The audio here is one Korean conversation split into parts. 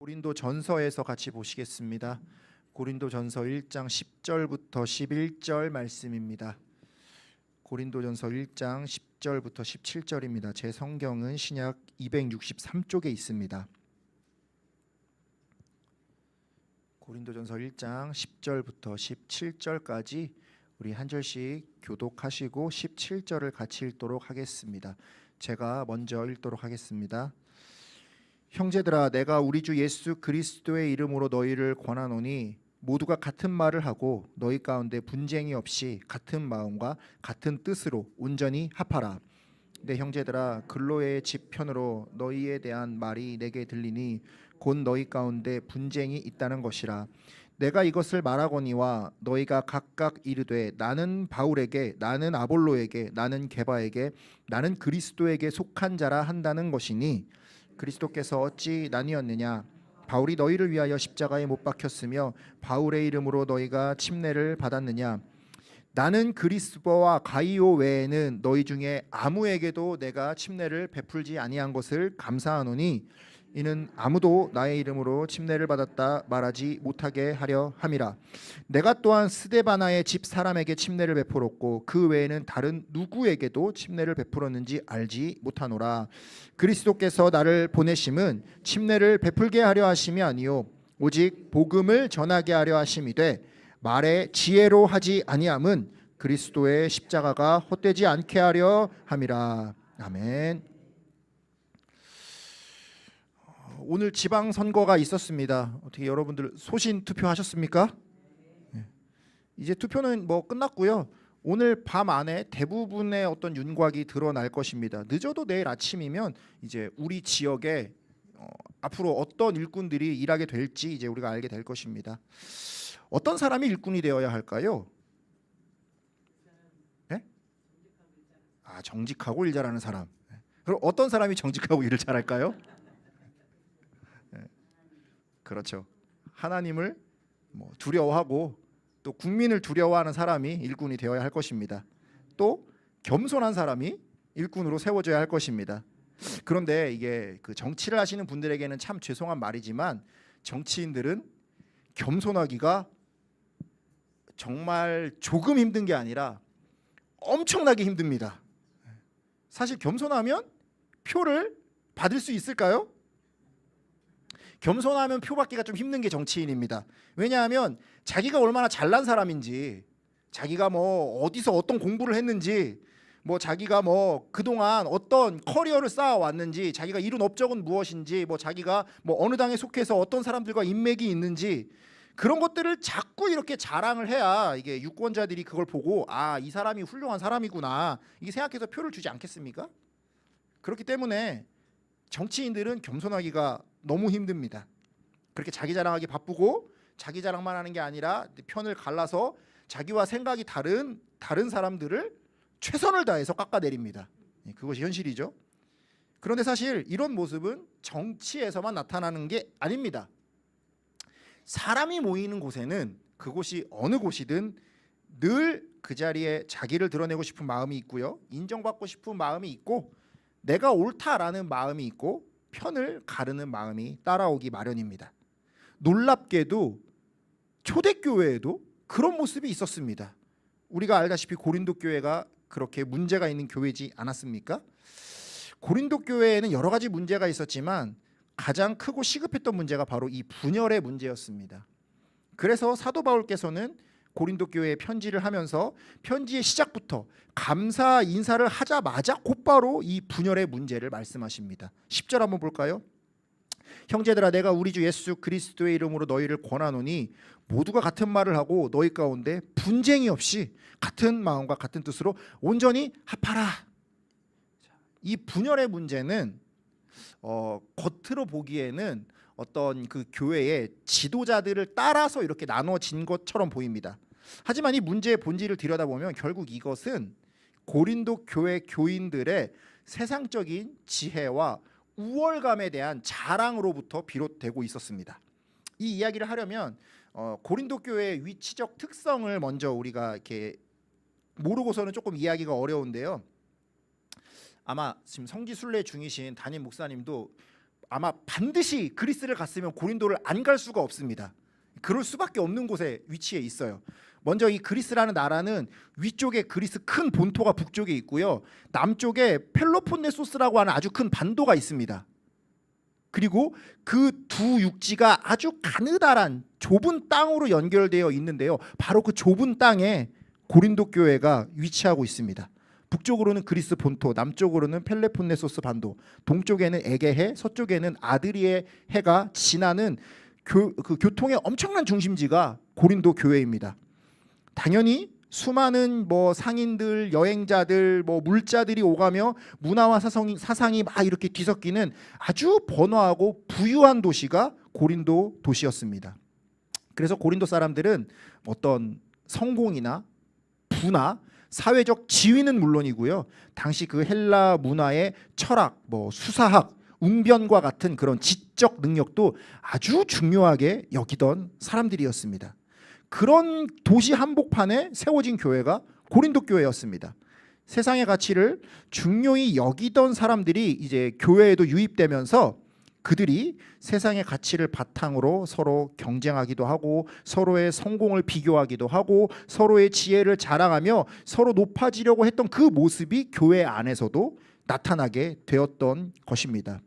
고린도 전서에서 같이 보시겠습니다. 고린도 전서 1장 10절부터 11절 말씀입니다. 고린도 전서 1장 10절부터 17절입니다. 제 성경은 신약 263쪽에 있습니다. 고린도 전서 1장 10절부터 17절까지 우리 한 절씩 교독하시고 17절을 같이 읽도록 하겠습니다. 제가 먼저 읽도록 하겠습니다. 형제들아, 내가 우리 주 예수 그리스도의 이름으로 너희를 권하노니 모두가 같은 말을 하고 너희 가운데 분쟁이 없이 같은 마음과 같은 뜻으로 온전히 합하라. 내 형제들아, 근로의 집편으로 너희에 대한 말이 내게 들리니 곧 너희 가운데 분쟁이 있다는 것이라. 내가 이것을 말하거니와 너희가 각각 이르되 나는 바울에게, 나는 아볼로에게, 나는 게바에게, 나는 그리스도에게 속한 자라 한다는 것이니 그리스도께서 어찌 나뉘었느냐? 바울이 너희를 위하여 십자가에 못 박혔으며 바울의 이름으로 너희가 침례를 받았느냐? 나는 그리스도와 가이오 외에는 너희 중에 아무에게도 내가 침례를 베풀지 아니한 것을 감사하노니 이는 아무도 나의 이름으로 침례를 받았다 말하지 못하게 하려 함이라. 내가 또한 스데바나의 집 사람에게 침례를 베풀었고 그 외에는 다른 누구에게도 침례를 베풀었는지 알지 못하노라. 그리스도께서 나를 보내심은 침례를 베풀게 하려 하심이 아니요 오직 복음을 전하게 하려 하심이되 말의 지혜로 하지 아니함은 그리스도의 십자가가 헛되지 않게 하려 함이라. 아멘. 오늘 지방선거가 있었습니다. 어떻게 여러분들 소신 투표하셨습니까? 이제 투표는 끝났고요. 오늘 밤 안에 대부분의 어떤 윤곽이 드러날 것입니다. 늦어도 내일 아침이면 이제 우리 지역에 앞으로 어떤 일꾼들이 일하게 될지 이제 우리가 알게 될 것입니다. 어떤 사람이 일꾼이 되어야 할까요? 네? 정직하고 일 잘하는 사람. 그럼 어떤 사람이 정직하고 일을 잘할까요? 그렇죠. 하나님을 두려워하고 또 국민을 두려워하는 사람이 일꾼이 되어야 할 것입니다. 또 겸손한 사람이 일꾼으로 세워져야 할 것입니다. 그런데 이게 그 정치를 하시는 분들에게는 참 죄송한 말이지만 정치인들은 겸손하기가 정말 조금 힘든 게 아니라 엄청나게 힘듭니다. 사실 겸손하면 표를 받을 수 있을까요? 겸손하면 표 받기가 좀 힘든 게 정치인입니다. 왜냐하면 자기가 얼마나 잘난 사람인지, 자기가 어디서 어떤 공부를 했는지, 자기가 그동안 어떤 커리어를 쌓아왔는지, 자기가 이룬 업적은 무엇인지, 자기가 어느 당에 속해서 어떤 사람들과 인맥이 있는지 그런 것들을 자꾸 이렇게 자랑을 해야 이게 유권자들이 그걸 보고 이 사람이 훌륭한 사람이구나 이게 생각해서 표를 주지 않겠습니까? 그렇기 때문에 정치인들은 겸손하기가 너무 힘듭니다. 그렇게 자기 자랑하기 바쁘고 자기 자랑만 하는 게 아니라 편을 갈라서 자기와 생각이 다른 사람들을 최선을 다해서 깎아내립니다. 그것이 현실이죠. 그런데 사실 이런 모습은 정치에서만 나타나는 게 아닙니다. 사람이 모이는 곳에는 그곳이 어느 곳이든 늘 그 자리에 자기를 드러내고 싶은 마음이 있고요. 인정받고 싶은 마음이 있고 내가 옳다라는 마음이 있고 편을 가르는 마음이 따라오기 마련입니다. 놀랍게도 초대교회에도 그런 모습이 있었습니다. 우리가 알다시피 고린도 교회가 그렇게 문제가 있는 교회지 않았습니까? 고린도 교회에는 여러 가지 문제가 있었지만 가장 크고 시급했던 문제가 바로 이 분열의 문제였습니다. 그래서 사도 바울께서는 고린도 교회에 편지를 하면서 편지의 시작부터 감사 인사를 하자마자 곧바로 이 분열의 문제를 말씀하십니다. 10절 한번 볼까요? 형제들아, 내가 우리 주 예수 그리스도의 이름으로 너희를 권하노니 모두가 같은 말을 하고 너희 가운데 분쟁이 없이 같은 마음과 같은 뜻으로 온전히 합하라. 이 분열의 문제는 겉으로 보기에는 어떤 그 교회의 지도자들을 따라서 이렇게 나눠진 것처럼 보입니다. 하지만 이 문제의 본질을 들여다보면 결국 이것은 고린도 교회 교인들의 세상적인 지혜와 우월감에 대한 자랑으로부터 비롯되고 있었습니다. 이 이야기를 하려면 고린도 교회의 위치적 특성을 먼저 우리가 이렇게 모르고서는 조금 이야기가 어려운데요. 아마 지금 성지순례 중이신 담임 목사님도 아마 반드시 그리스를 갔으면 고린도를 안 갈 수가 없습니다. 그럴 수밖에 없는 곳에 위치해 있어요. 먼저 이 그리스라는 나라는 위쪽에 그리스 큰 본토가 북쪽에 있고요. 남쪽에 펠로폰네소스라고 하는 아주 큰 반도가 있습니다. 그리고 그 두 육지가 아주 가느다란 좁은 땅으로 연결되어 있는데요. 바로 그 좁은 땅에 고린도 교회가 위치하고 있습니다. 북쪽으로는 그리스 본토, 남쪽으로는 펠로폰네소스 반도, 동쪽에는 에게해, 서쪽에는 아드리에 해가 지나는 그 교통의 엄청난 중심지가 고린도 교회입니다. 당연히 수많은 상인들, 여행자들, 물자들이 오가며 문화와 사상이 막 이렇게 뒤섞이는 아주 번화하고 부유한 도시가 고린도 도시였습니다. 그래서 고린도 사람들은 어떤 성공이나 부나 사회적 지위는 물론이고요. 당시 그 헬라 문화의 철학, 수사학, 웅변과 같은 그런 지적 능력도 아주 중요하게 여기던 사람들이었습니다. 그런 도시 한복판에 세워진 교회가 고린도 교회였습니다. 세상의 가치를 중요히 여기던 사람들이 이제 교회에도 유입되면서 그들이 세상의 가치를 바탕으로 서로 경쟁하기도 하고 서로의 성공을 비교하기도 하고 서로의 지혜를 자랑하며 서로 높아지려고 했던 그 모습이 교회 안에서도 나타나게 되었던 것입니다.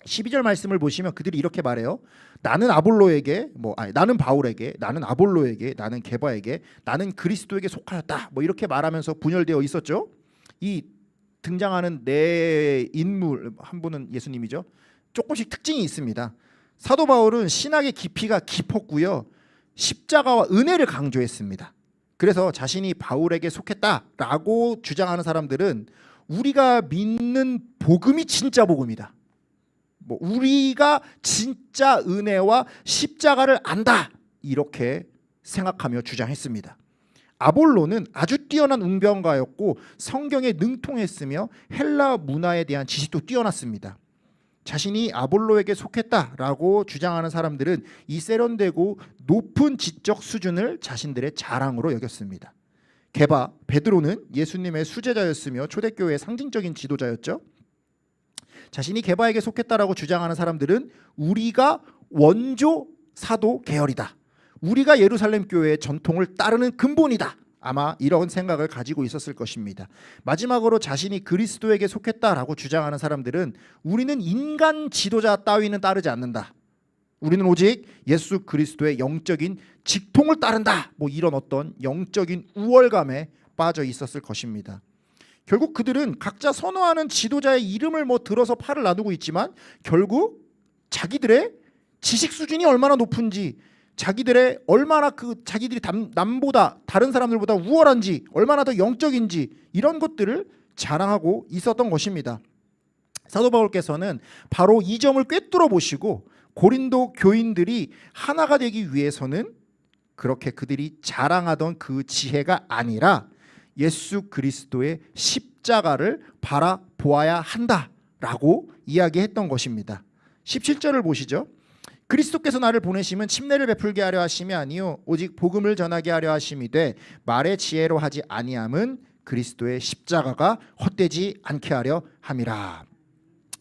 12절 말씀을 보시면 그들이 이렇게 말해요. 나는 아볼로에게 나는 바울에게, 나는 아볼로에게, 나는 게바에게, 나는 그리스도에게 속하였다. 이렇게 말하면서 분열되어 있었죠. 이 등장하는 네 인물 한 분은 예수님이죠. 조금씩 특징이 있습니다. 사도 바울은 신학의 깊이가 깊었고요. 십자가와 은혜를 강조했습니다. 그래서 자신이 바울에게 속했다라고 주장하는 사람들은 우리가 믿는 복음이 진짜 복음이다. 우리가 진짜 은혜와 십자가를 안다 이렇게 생각하며 주장했습니다. 아볼로는 아주 뛰어난 웅변가였고 성경에 능통했으며 헬라 문화에 대한 지식도 뛰어났습니다. 자신이 아볼로에게 속했다라고 주장하는 사람들은 이 세련되고 높은 지적 수준을 자신들의 자랑으로 여겼습니다. 게바, 베드로는 예수님의 수제자였으며 초대교회의 상징적인 지도자였죠. 자신이 게바에게 속했다라고 주장하는 사람들은 우리가 원조 사도 계열이다. 우리가 예루살렘 교회의 전통을 따르는 근본이다. 아마 이런 생각을 가지고 있었을 것입니다. 마지막으로 자신이 그리스도에게 속했다라고 주장하는 사람들은 우리는 인간 지도자 따위는 따르지 않는다. 우리는 오직 예수 그리스도의 영적인 직통을 따른다. 이런 어떤 영적인 우월감에 빠져 있었을 것입니다. 결국 그들은 각자 선호하는 지도자의 이름을 들어서 팔을 나누고 있지만 결국 자기들의 지식 수준이 얼마나 높은지, 자기들의 얼마나 자기들이 남보다 다른 사람들보다 우월한지, 얼마나 더 영적인지 이런 것들을 자랑하고 있었던 것입니다. 사도 바울께서는 바로 이 점을 꿰뚫어 보시고 고린도 교인들이 하나가 되기 위해서는 그렇게 그들이 자랑하던 그 지혜가 아니라 예수 그리스도의 십자가를 바라보아야 한다라고 이야기했던 것입니다. 17절을 보시죠. 그리스도께서 나를 보내심은 침례를 베풀게 하려 하심이 아니요 오직 복음을 전하게 하려 하심이되 말의 지혜로 하지 아니함은 그리스도의 십자가가 헛되지 않게 하려 함이라.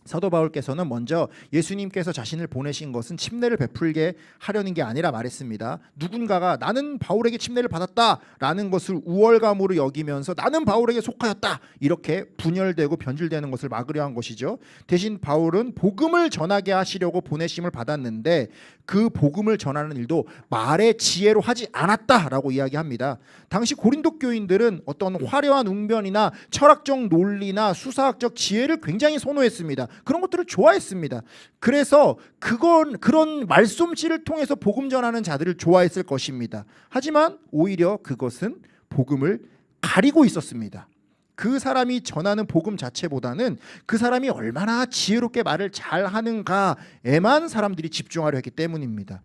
사도 바울께서는 먼저 예수님께서 자신을 보내신 것은 침례를 베풀게 하려는 게 아니라 말했습니다. 누군가가 나는 바울에게 침례를 받았다라는 것을 우월감으로 여기면서 나는 바울에게 속하였다 이렇게 분열되고 변질되는 것을 막으려 한 것이죠. 대신 바울은 복음을 전하게 하시려고 보내심을 받았는데 그 복음을 전하는 일도 말의 지혜로 하지 않았다라고 이야기합니다. 당시 고린도 교인들은 어떤 화려한 웅변이나 철학적 논리나 수사학적 지혜를 굉장히 선호했습니다. 그런 것들을 좋아했습니다. 그래서 그런 말솜씨를 통해서 복음 전하는 자들을 좋아했을 것입니다. 하지만 오히려 그것은 복음을 가리고 있었습니다. 그 사람이 전하는 복음 자체보다는 그 사람이 얼마나 지혜롭게 말을 잘하는가에만 사람들이 집중하려 했기 때문입니다.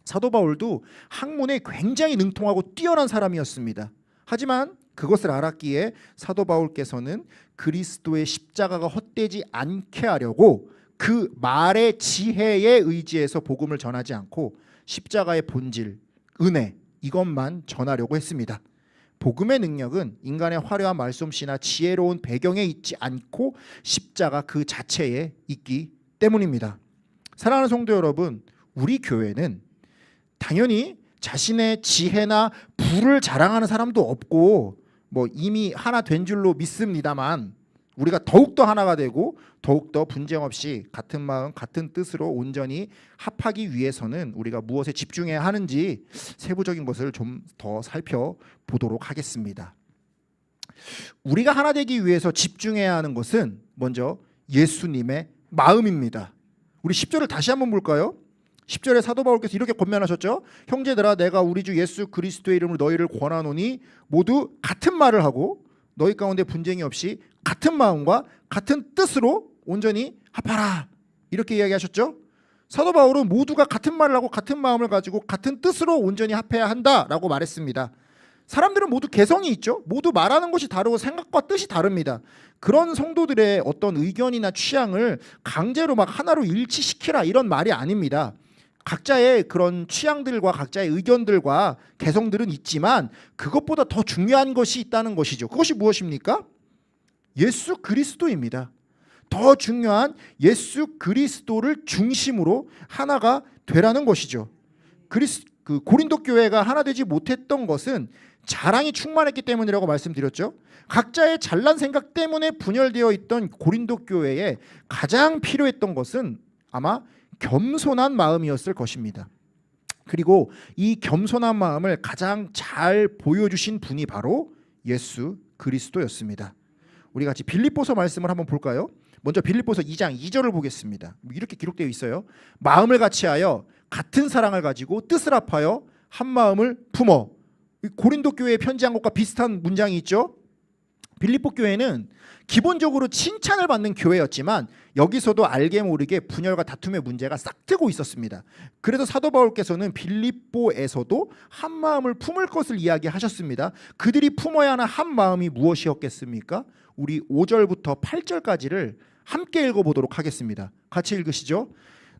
사도 바울도 학문에 굉장히 능통하고 뛰어난 사람이었습니다. 하지만 그것을 알았기에 사도 바울께서는 그리스도의 십자가가 헛되지 않게 하려고 그 말의 지혜에 의지해서 복음을 전하지 않고 십자가의 본질, 은혜 이것만 전하려고 했습니다. 복음의 능력은 인간의 화려한 말솜씨나 지혜로운 배경에 있지 않고 십자가 그 자체에 있기 때문입니다. 사랑하는 성도 여러분, 우리 교회는 당연히 자신의 지혜나 부를 자랑하는 사람도 없고 뭐 이미 하나 된 줄로 믿습니다만, 우리가 더욱더 하나가 되고 더욱더 분쟁 없이 같은 마음 같은 뜻으로 온전히 합하기 위해서는 우리가 무엇에 집중해야 하는지 세부적인 것을 좀 더 살펴보도록 하겠습니다. 우리가 하나 되기 위해서 집중해야 하는 것은 먼저 예수님의 마음입니다. 우리 10절을 다시 한번 볼까요? 10절에 사도 바울께서 이렇게 권면하셨죠. 형제들아, 내가 우리 주 예수 그리스도의 이름으로 너희를 권하노니 모두 같은 말을 하고 너희 가운데 분쟁이 없이 같은 마음과 같은 뜻으로 온전히 합하라, 이렇게 이야기하셨죠. 사도 바울은 모두가 같은 말을 하고 같은 마음을 가지고 같은 뜻으로 온전히 합해야 한다라고 말했습니다. 사람들은 모두 개성이 있죠. 모두 말하는 것이 다르고 생각과 뜻이 다릅니다. 그런 성도들의 어떤 의견이나 취향을 강제로 막 하나로 일치시키라, 이런 말이 아닙니다. 각자의 그런 취향들과 각자의 의견들과 개성들은 있지만 그것보다 더 중요한 것이 있다는 것이죠. 그것이 무엇입니까? 예수 그리스도입니다. 더 중요한 예수 그리스도를 중심으로 하나가 되라는 것이죠. 고린도 교회가 하나 되지 못했던 것은 자랑이 충만했기 때문이라고 말씀드렸죠. 각자의 잘난 생각 때문에 분열되어 있던 고린도 교회에 가장 필요했던 것은 아마 겸손한 마음이었을 것입니다. 그리고 이 겸손한 마음을 가장 잘 보여주신 분이 바로 예수 그리스도였습니다. 우리 같이 빌립보서 말씀을 한번 볼까요? 먼저 빌립보서 2장 2절을 보겠습니다. 이렇게 기록되어 있어요. 마음을 같이하여 같은 사랑을 가지고 뜻을 합하여 한 마음을 품어. 고린도 교회에 편지한 것과 비슷한 문장이 있죠. 빌립보 교회는 기본적으로 칭찬을 받는 교회였지만 여기서도 알게 모르게 분열과 다툼의 문제가 싹트고 있었습니다. 그래서 사도 바울께서는 빌립보에서도 한 마음을 품을 것을 이야기하셨습니다. 그들이 품어야 하는 한 마음이 무엇이었겠습니까? 우리 5절부터 8절까지를 함께 읽어보도록 하겠습니다. 같이 읽으시죠.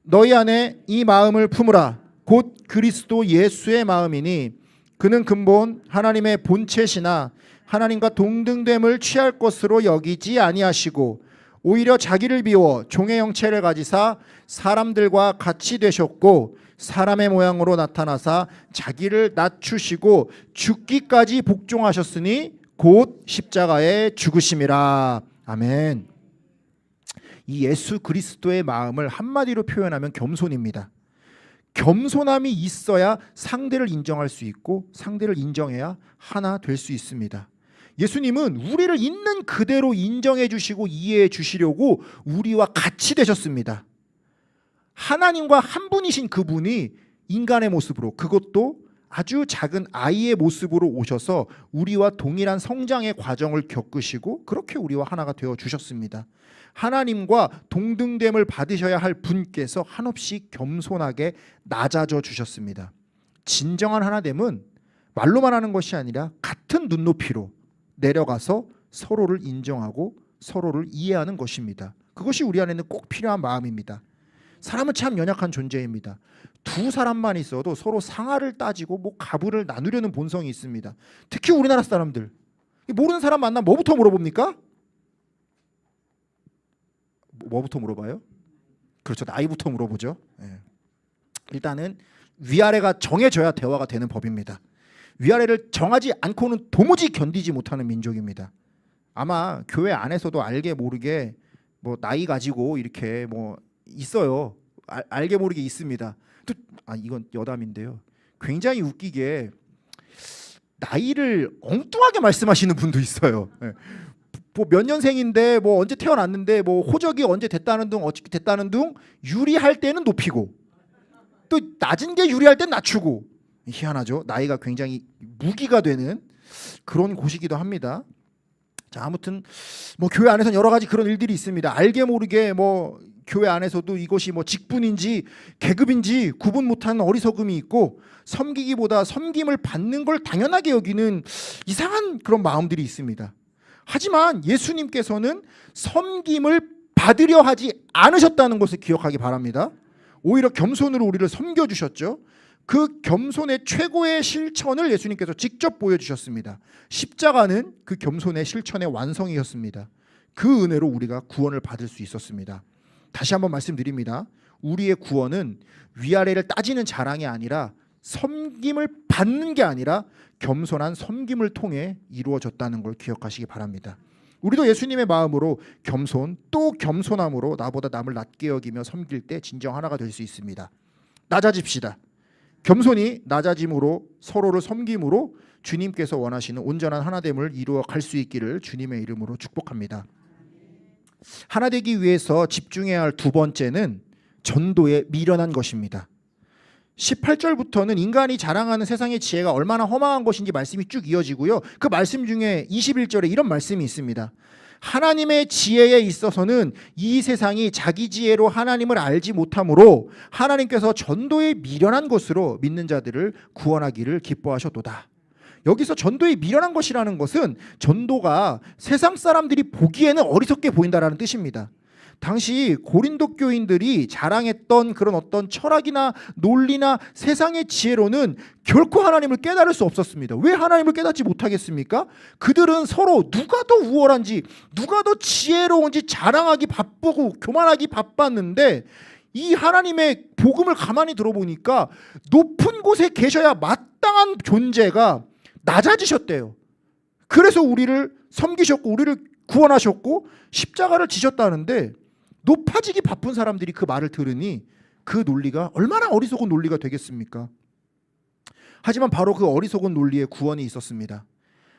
너희 안에 이 마음을 품으라. 곧 그리스도 예수의 마음이니 그는 근본 하나님의 본체시나 하나님과 동등됨을 취할 것으로 여기지 아니하시고 오히려 자기를 비워 종의 형체를 가지사 사람들과 같이 되셨고 사람의 모양으로 나타나사 자기를 낮추시고 죽기까지 복종하셨으니 곧 십자가에 죽으심이라. 아멘. 이 예수 그리스도의 마음을 한마디로 표현하면 겸손입니다. 겸손함이 있어야 상대를 인정할 수 있고 상대를 인정해야 하나 될 수 있습니다. 예수님은 우리를 있는 그대로 인정해 주시고 이해해 주시려고 우리와 같이 되셨습니다. 하나님과 한 분이신 그분이 인간의 모습으로, 그것도 아주 작은 아이의 모습으로 오셔서 우리와 동일한 성장의 과정을 겪으시고 그렇게 우리와 하나가 되어 주셨습니다. 하나님과 동등됨을 받으셔야 할 분께서 한없이 겸손하게 낮아져 주셨습니다. 진정한 하나됨은 말로만 하는 것이 아니라 같은 눈높이로 내려가서 서로를 인정하고 서로를 이해하는 것입니다. 그것이 우리 안에는 꼭 필요한 마음입니다. 사람은 참 연약한 존재입니다. 두 사람만 있어도 서로 상하를 따지고 가부를 나누려는 본성이 있습니다. 특히 우리나라 사람들, 모르는 사람 만나면 뭐부터 물어봅니까? 뭐부터 물어봐요? 그렇죠, 나이부터 물어보죠. 일단은 위아래가 정해져야 대화가 되는 법입니다. 위아래를 정하지 않고는 도무지 견디지 못하는 민족입니다. 아마 교회 안에서도 알게 모르게 나이 가지고 이렇게 있어요. 알게 모르게 있습니다. 또 이건 여담인데요. 굉장히 웃기게 나이를 엉뚱하게 말씀하시는 분도 있어요. 몇 년생인데 언제 태어났는데 호적이 언제 됐다는 둥 어떻게 됐다는 둥 유리할 때는 높이고 또 낮은 게 유리할 땐 낮추고, 희한하죠. 나이가 굉장히 무기가 되는 그런 곳이기도 합니다. 자, 아무튼 교회 안에서는 여러 가지 그런 일들이 있습니다. 알게 모르게 교회 안에서도 이것이 직분인지 계급인지 구분 못하는 어리석음이 있고 섬기기보다 섬김을 받는 걸 당연하게 여기는 이상한 그런 마음들이 있습니다. 하지만 예수님께서는 섬김을 받으려 하지 않으셨다는 것을 기억하기 바랍니다. 오히려 겸손으로 우리를 섬겨주셨죠. 그 겸손의 최고의 실천을 예수님께서 직접 보여주셨습니다. 십자가는 그 겸손의 실천의 완성이었습니다. 그 은혜로 우리가 구원을 받을 수 있었습니다. 다시 한번 말씀드립니다. 우리의 구원은 위아래를 따지는 자랑이 아니라 섬김을 받는 게 아니라 겸손한 섬김을 통해 이루어졌다는 걸 기억하시기 바랍니다. 우리도 예수님의 마음으로 겸손 또 겸손함으로 나보다 남을 낮게 여기며 섬길 때 진정 하나가 될 수 있습니다. 낮아집시다. 겸손히 낮아짐으로 서로를 섬김으로 주님께서 원하시는 온전한 하나됨을 이루어 갈 수 있기를 주님의 이름으로 축복합니다. 하나 되기 위해서 집중해야 할 두 번째는 전도에 미련한 것입니다. 18절부터는 인간이 자랑하는 세상의 지혜가 얼마나 허망한 것인지 말씀이 쭉 이어지고요. 그 말씀 중에 21절에 이런 말씀이 있습니다. 하나님의 지혜에 있어서는 이 세상이 자기 지혜로 하나님을 알지 못하므로 하나님께서 전도에 미련한 것으로 믿는 자들을 구원하기를 기뻐하셨도다. 여기서 전도에 미련한 것이라는 것은 전도가 세상 사람들이 보기에는 어리석게 보인다라는 뜻입니다. 당시 고린도 교인들이 자랑했던 그런 어떤 철학이나 논리나 세상의 지혜로는 결코 하나님을 깨달을 수 없었습니다. 왜 하나님을 깨닫지 못하겠습니까? 그들은 서로 누가 더 우월한지 누가 더 지혜로운지 자랑하기 바쁘고 교만하기 바빴는데 이 하나님의 복음을 가만히 들어보니까 높은 곳에 계셔야 마땅한 존재가 낮아지셨대요. 그래서 우리를 섬기셨고 우리를 구원하셨고 십자가를 지셨다는데 높아지기 바쁜 사람들이 그 말을 들으니 그 논리가 얼마나 어리석은 논리가 되겠습니까? 하지만 바로 그 어리석은 논리에 구원이 있었습니다.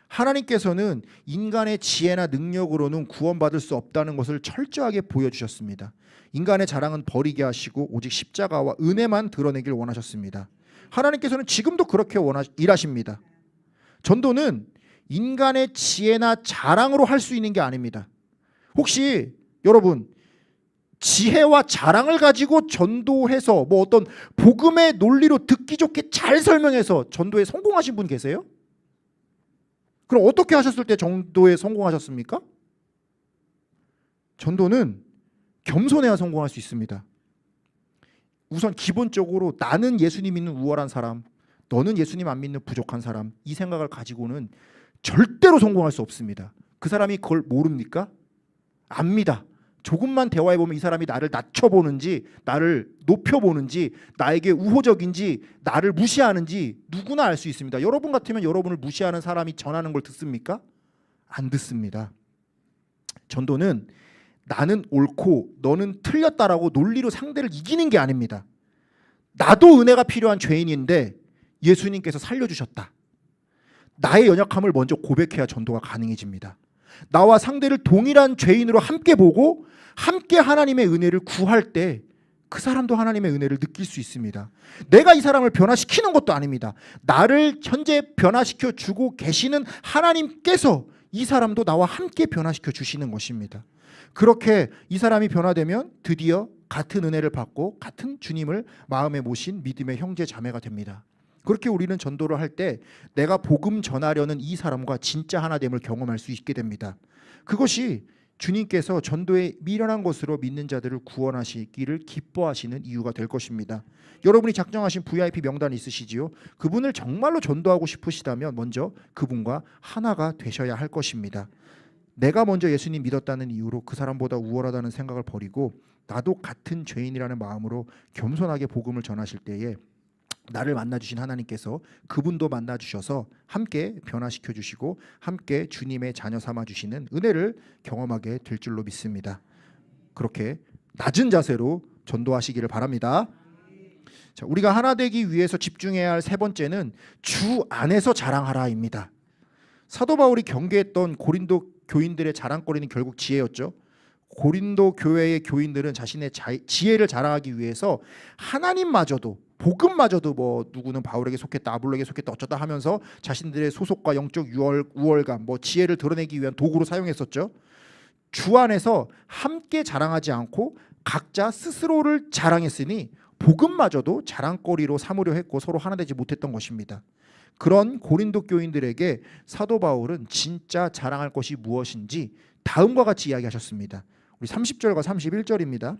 하나님께서는 인간의 지혜나 능력으로는 구원받을 수 없다는 것을 철저하게 보여주셨습니다. 인간의 자랑은 버리게 하시고 오직 십자가와 은혜만 드러내길 원하셨습니다. 하나님께서는 지금도 그렇게 일하십니다. 전도는 인간의 지혜나 자랑으로 할 수 있는 게 아닙니다. 혹시 여러분 지혜와 자랑을 가지고 전도해서 뭐 어떤 복음의 논리로 듣기 좋게 잘 설명해서 전도에 성공하신 분 계세요? 그럼 어떻게 하셨을 때 전도에 성공하셨습니까? 전도는 겸손해야 성공할 수 있습니다. 우선 기본적으로 나는 예수님 믿는 우월한 사람, 너는 예수님 안 믿는 부족한 사람, 이 생각을 가지고는 절대로 성공할 수 없습니다. 그 사람이 그걸 모릅니까? 압니다. 조금만 대화해보면 이 사람이 나를 낮춰보는지 나를 높여보는지 나에게 우호적인지 나를 무시하는지 누구나 알 수 있습니다. 여러분 같으면 여러분을 무시하는 사람이 전하는 걸 듣습니까? 안 듣습니다. 전도는 나는 옳고 너는 틀렸다라고 논리로 상대를 이기는 게 아닙니다. 나도 은혜가 필요한 죄인인데 예수님께서 살려주셨다. 나의 연약함을 먼저 고백해야 전도가 가능해집니다. 나와 상대를 동일한 죄인으로 함께 보고 함께 하나님의 은혜를 구할 때 그 사람도 하나님의 은혜를 느낄 수 있습니다. 내가 이 사람을 변화시키는 것도 아닙니다. 나를 현재 변화시켜 주고 계시는 하나님께서 이 사람도 나와 함께 변화시켜 주시는 것입니다. 그렇게 이 사람이 변화되면 드디어 같은 은혜를 받고 같은 주님을 마음에 모신 믿음의 형제 자매가 됩니다. 그렇게 우리는 전도를 할 때 내가 복음 전하려는 이 사람과 진짜 하나됨을 경험할 수 있게 됩니다. 그것이 주님께서 전도에 미련한 것으로 믿는 자들을 구원하시기를 기뻐하시는 이유가 될 것입니다. 여러분이 작정하신 VIP 명단 있으시지요? 그분을 정말로 전도하고 싶으시다면 먼저 그분과 하나가 되셔야 할 것입니다. 내가 먼저 예수님 믿었다는 이유로 그 사람보다 우월하다는 생각을 버리고 나도 같은 죄인이라는 마음으로 겸손하게 복음을 전하실 때에 나를 만나주신 하나님께서 그분도 만나주셔서 함께 변화시켜 주시고 함께 주님의 자녀 삼아주시는 은혜를 경험하게 될 줄로 믿습니다. 그렇게 낮은 자세로 전도하시기를 바랍니다. 자, 우리가 하나 되기 위해서 집중해야 할 세 번째는 주 안에서 자랑하라입니다. 사도 바울이 경계했던 고린도 교인들의 자랑거리는 결국 지혜였죠. 고린도 교회의 교인들은 자신의 지혜를 자랑하기 위해서 하나님마저도 복음마저도 뭐 누구는 바울에게 속했다 아볼로에게 속했다 어쩌다 하면서 자신들의 소속과 영적 우월감 뭐 지혜를 드러내기 위한 도구로 사용했었죠. 주 안에서 함께 자랑하지 않고 각자 스스로를 자랑했으니 복음마저도 자랑거리로 삼으려 했고 서로 하나 되지 못했던 것입니다. 그런 고린도 교인들에게 사도 바울은 진짜 자랑할 것이 무엇인지 다음과 같이 이야기하셨습니다. 우리 30절과 31절입니다.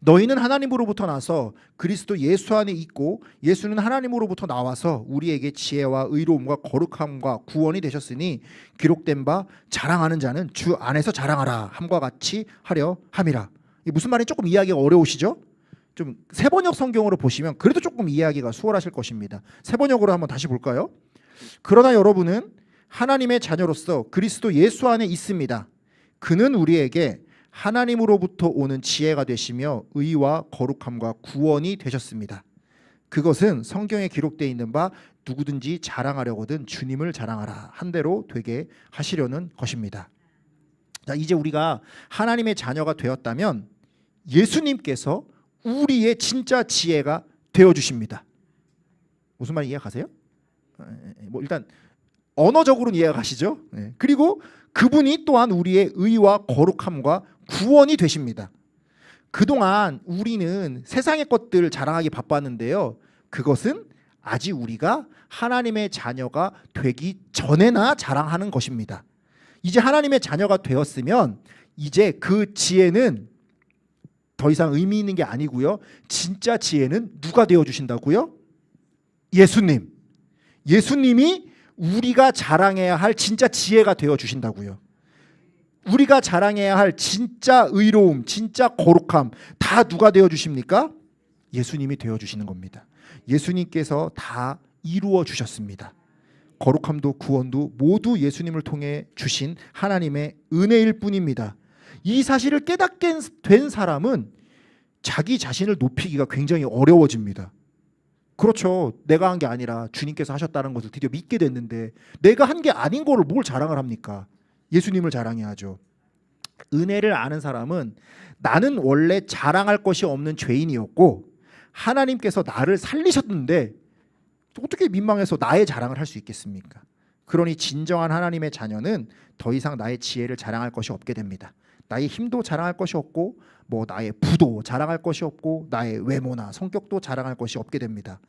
너희는 하나님으로부터 나서 그리스도 예수 안에 있고 예수는 하나님으로부터 나와서 우리에게 지혜와 의로움과 거룩함과 구원이 되셨으니 기록된 바 자랑하는 자는 주 안에서 자랑하라 함과 같이 하려 함이라. 이게 무슨 말인지 조금 이해하기가 어려우시죠? 좀 세번역 성경으로 보시면 그래도 조금 이해하기가 수월하실 것입니다. 세번역으로 한번 다시 볼까요? 그러나 여러분은 하나님의 자녀로서 그리스도 예수 안에 있습니다. 그는 우리에게 하나님으로부터 오는 지혜가 되시며 의와 거룩함과 구원이 되셨습니다. 그것은 성경에 기록되어 있는 바 누구든지 자랑하려거든 주님을 자랑하라 한 대로 되게 하시려는 것입니다. 자, 이제 우리가 하나님의 자녀가 되었다면 예수님께서 우리의 진짜 지혜가 되어주십니다. 무슨 말인지 이해가세요? 뭐 일단 언어적으로는 이해가 가시죠? 그리고 그분이 또한 우리의 의와 거룩함과 구원이 되십니다. 그동안 우리는 세상의 것들 자랑하기 바빴는데요. 그것은 아직 우리가 하나님의 자녀가 되기 전에나 자랑하는 것입니다. 이제 하나님의 자녀가 되었으면 이제 그 지혜는 더 이상 의미 있는 게 아니고요. 진짜 지혜는 누가 되어주신다고요? 예수님. 예수님이 우리가 자랑해야 할 진짜 지혜가 되어주신다고요. 우리가 자랑해야 할 진짜 의로움, 진짜 거룩함 다 누가 되어주십니까? 예수님이 되어주시는 겁니다. 예수님께서 다 이루어 주셨습니다. 거룩함도 구원도 모두 예수님을 통해 주신 하나님의 은혜일 뿐입니다. 이 사실을 깨닫게 된 사람은 자기 자신을 높이기가 굉장히 어려워집니다. 그렇죠. 내가 한 게 아니라 주님께서 하셨다는 것을 드디어 믿게 됐는데 내가 한 게 아닌 거를 뭘 자랑을 합니까? 예수님을 자랑해야죠. 은혜를 아는 사람은 나는 원래 자랑할 것이 없는 죄인이었고 하나님께서 나를 살리셨는데 어떻게 민망해서 나의 자랑을 할 수 있겠습니까? 그러니 진정한 하나님의 자녀는 더 이상 나의 지혜를 자랑할 것이 없게 됩니다. 나의 힘도 자랑할 것이 없고 뭐 나의 부도 자랑할 것이 없고 나의 외모나 성격도 자랑할 것이 없게 됩니다.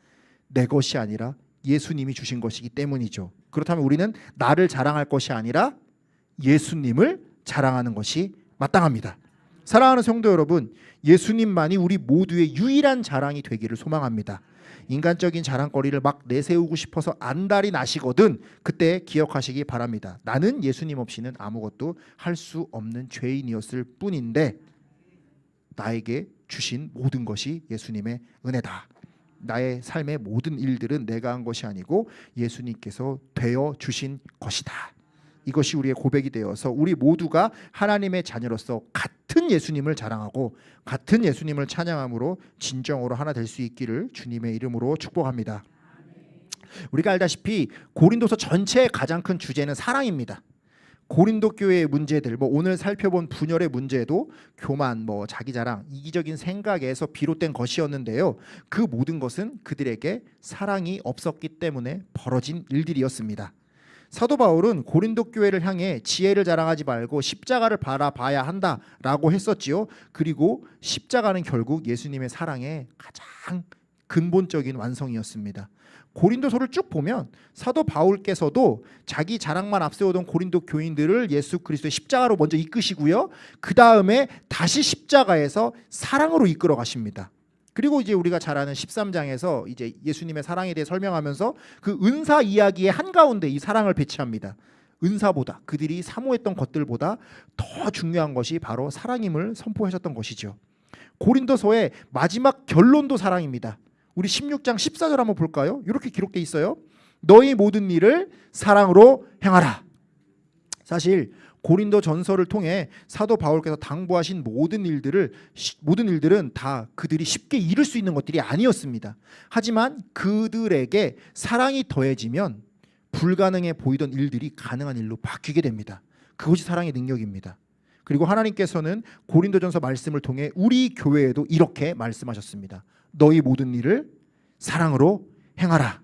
내 것이 아니라 예수님이 주신 것이기 때문이죠. 그렇다면 우리는 나를 자랑할 것이 아니라 예수님을 자랑하는 것이 마땅합니다. 사랑하는 성도 여러분, 예수님만이 우리 모두의 유일한 자랑이 되기를 소망합니다. 인간적인 자랑거리를 막 내세우고 싶어서 안달이 나시거든 그때 기억하시기 바랍니다. 나는 예수님 없이는 아무것도 할 수 없는 죄인이었을 뿐인데 나에게 주신 모든 것이 예수님의 은혜다. 나의 삶의 모든 일들은 내가 한 것이 아니고 예수님께서 되어 주신 것이다. 이것이 우리의 고백이 되어서 우리 모두가 하나님의 자녀로서 같은 예수님을 자랑하고 같은 예수님을 찬양함으로 진정으로 하나 될 수 있기를 주님의 이름으로 축복합니다. 우리가 알다시피 고린도서 전체의 가장 큰 주제는 사랑입니다. 고린도 교회의 문제들, 뭐 오늘 살펴본 분열의 문제도 교만, 뭐 자기 자랑, 이기적인 생각에서 비롯된 것이었는데요. 그 모든 것은 그들에게 사랑이 없었기 때문에 벌어진 일들이었습니다. 사도 바울은 고린도 교회를 향해 지혜를 자랑하지 말고 십자가를 바라봐야 한다라고 했었지요. 그리고 십자가는 결국 예수님의 사랑의 가장 근본적인 완성이었습니다. 고린도서를 쭉 보면 사도 바울께서도 자기 자랑만 앞세우던 고린도 교인들을 예수 그리스도의 십자가로 먼저 이끄시고요. 그 다음에 다시 십자가에서 사랑으로 이끌어 가십니다. 그리고 이제 우리가 잘 아는 13장에서 이제 예수님의 사랑에 대해 설명하면서 그 은사 이야기의 한가운데 이 사랑을 배치합니다. 은사보다 그들이 사모했던 것들보다 더 중요한 것이 바로 사랑임을 선포하셨던 것이죠. 고린도서의 마지막 결론도 사랑입니다. 우리 16장 14절 한번 볼까요? 이렇게 기록되어 있어요. 너희 모든 일을 사랑으로 행하라. 사실 고린도 전서를 통해 사도 바울께서 당부하신 모든 일들은 다 그들이 쉽게 이룰 수 있는 것들이 아니었습니다. 하지만 그들에게 사랑이 더해지면 불가능해 보이던 일들이 가능한 일로 바뀌게 됩니다. 그것이 사랑의 능력입니다. 그리고 하나님께서는 고린도전서 말씀을 통해 우리 교회에도 이렇게 말씀하셨습니다. 너희 모든 일을 사랑으로 행하라.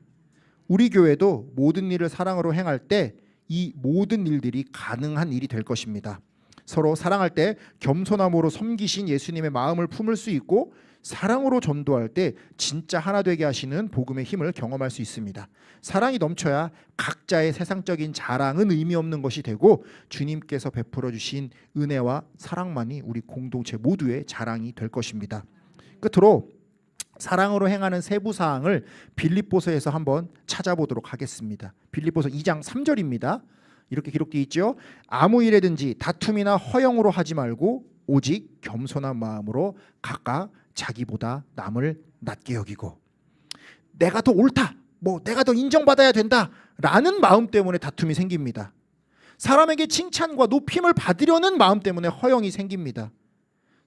우리 교회도 모든 일을 사랑으로 행할 때 이 모든 일들이 가능한 일이 될 것입니다. 서로 사랑할 때 겸손함으로 섬기신 예수님의 마음을 품을 수 있고 사랑으로 전도할 때 진짜 하나 되게 하시는 복음의 힘을 경험할 수 있습니다. 사랑이 넘쳐야 각자의 세상적인 자랑은 의미 없는 것이 되고 주님께서 베풀어 주신 은혜와 사랑만이 우리 공동체 모두의 자랑이 될 것입니다. 끝으로 사랑으로 행하는 세부 사항을 빌립보서에서 한번 찾아보도록 하겠습니다. 빌립보서 2장 3절입니다. 이렇게 기록되어 있죠. 아무 일에든지 다툼이나 허영으로 하지 말고 오직 겸손한 마음으로 각각 자기보다 남을 낮게 여기고, 내가 더 옳다, 내가 더 인정받아야 된다라는 마음 때문에 다툼이 생깁니다. 사람에게 칭찬과 높임을 받으려는 마음 때문에 허영이 생깁니다.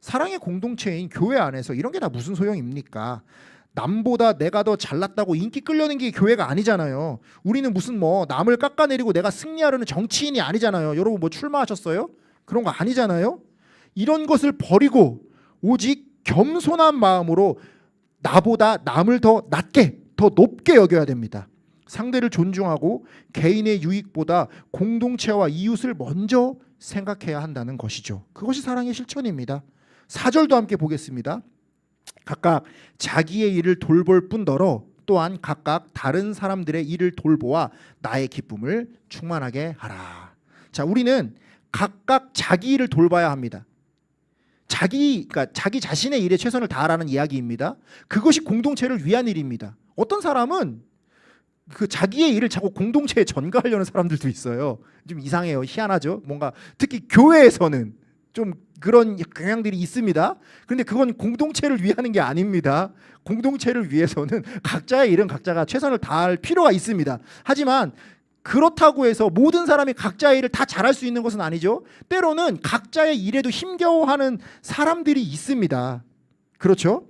사랑의 공동체인 교회 안에서 이런 게 다 무슨 소용입니까? 남보다 내가 더 잘났다고 인기 끌려는 게 교회가 아니잖아요. 우리는 무슨 남을 깎아내리고 내가 승리하려는 정치인이 아니잖아요. 여러분 출마하셨어요? 그런 거 아니잖아요. 이런 것을 버리고 오직 겸손한 마음으로 나보다 남을 더 낮게, 더 높게 여겨야 됩니다. 상대를 존중하고 개인의 유익보다 공동체와 이웃을 먼저 생각해야 한다는 것이죠. 그것이 사랑의 실천입니다. 4절도 함께 보겠습니다. 각각 자기의 일을 돌볼 뿐더러 또한 각각 다른 사람들의 일을 돌보아 나의 기쁨을 충만하게 하라. 자, 우리는 각각 자기 일을 돌봐야 합니다. 자기 자신의 일에 최선을 다하라는 이야기입니다. 그것이 공동체를 위한 일입니다. 어떤 사람은 그 자기의 일을 자꾸 공동체에 전가하려는 사람들도 있어요. 좀 이상해요. 희한하죠. 뭔가 특히 교회에서는 좀 그런 경향들이 있습니다. 그런데 그건 공동체를 위하는 게 아닙니다. 공동체를 위해서는 각자의 일은 각자가 최선을 다할 필요가 있습니다. 하지만 그렇다고 해서 모든 사람이 각자의 일을 다 잘할 수 있는 것은 아니죠. 때로는 각자의 일에도 힘겨워하는 사람들이 있습니다. 그렇죠?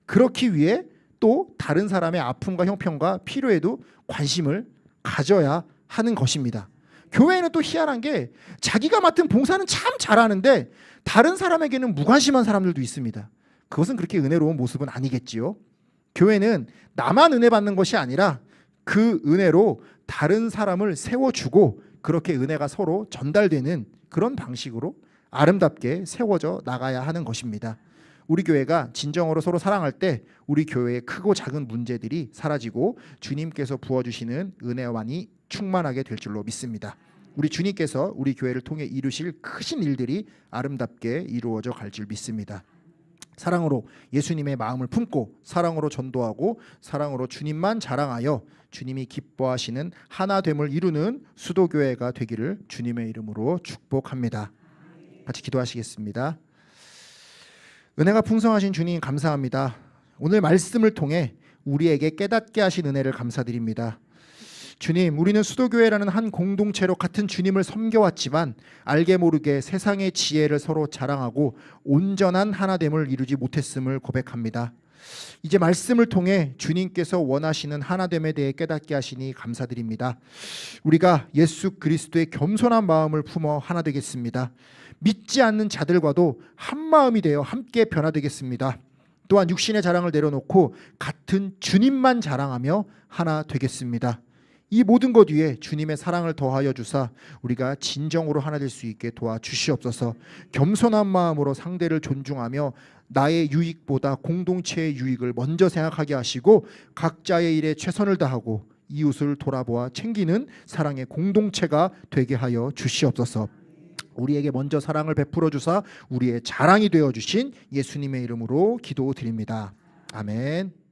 그렇기 위해 또 다른 사람의 아픔과 형편과 필요에도 관심을 가져야 하는 것입니다. 교회는 또 희한한 게 자기가 맡은 봉사는 참 잘하는데 다른 사람에게는 무관심한 사람들도 있습니다. 그것은 그렇게 은혜로운 모습은 아니겠지요. 교회는 나만 은혜 받는 것이 아니라 그 은혜로 다른 사람을 세워주고 그렇게 은혜가 서로 전달되는 그런 방식으로 아름답게 세워져 나가야 하는 것입니다. 우리 교회가 진정으로 서로 사랑할 때 우리 교회의 크고 작은 문제들이 사라지고 주님께서 부어주시는 은혜만이 충만하게 될 줄로 믿습니다. 우리 주님께서 우리 교회를 통해 이루실 크신 일들이 아름답게 이루어져 갈 줄 믿습니다. 사랑으로 예수님의 마음을 품고 사랑으로 전도하고 사랑으로 주님만 자랑하여 주님이 기뻐하시는 하나됨을 이루는 수도교회가 되기를 주님의 이름으로 축복합니다. 같이 기도하시겠습니다. 은혜가 풍성하신 주님 감사합니다. 오늘 말씀을 통해 우리에게 깨닫게 하신 은혜를 감사드립니다. 주님, 우리는 수도교회라는 한 공동체로 같은 주님을 섬겨왔지만 알게 모르게 세상의 지혜를 서로 자랑하고 온전한 하나됨을 이루지 못했음을 고백합니다. 이제 말씀을 통해 주님께서 원하시는 하나됨에 대해 깨닫게 하시니 감사드립니다. 우리가 예수 그리스도의 겸손한 마음을 품어 하나 되겠습니다. 믿지 않는 자들과도 한 마음이 되어 함께 변화되겠습니다. 또한 육신의 자랑을 내려놓고 같은 주님만 자랑하며 하나 되겠습니다. 이 모든 것 위에 주님의 사랑을 더하여 주사 우리가 진정으로 하나 될 수 있게 도와주시옵소서. 겸손한 마음으로 상대를 존중하며 나의 유익보다 공동체의 유익을 먼저 생각하게 하시고 각자의 일에 최선을 다하고 이웃을 돌아보아 챙기는 사랑의 공동체가 되게 하여 주시옵소서. 우리에게 먼저 사랑을 베풀어 주사 우리의 자랑이 되어 주신 예수님의 이름으로 기도드립니다. 아멘.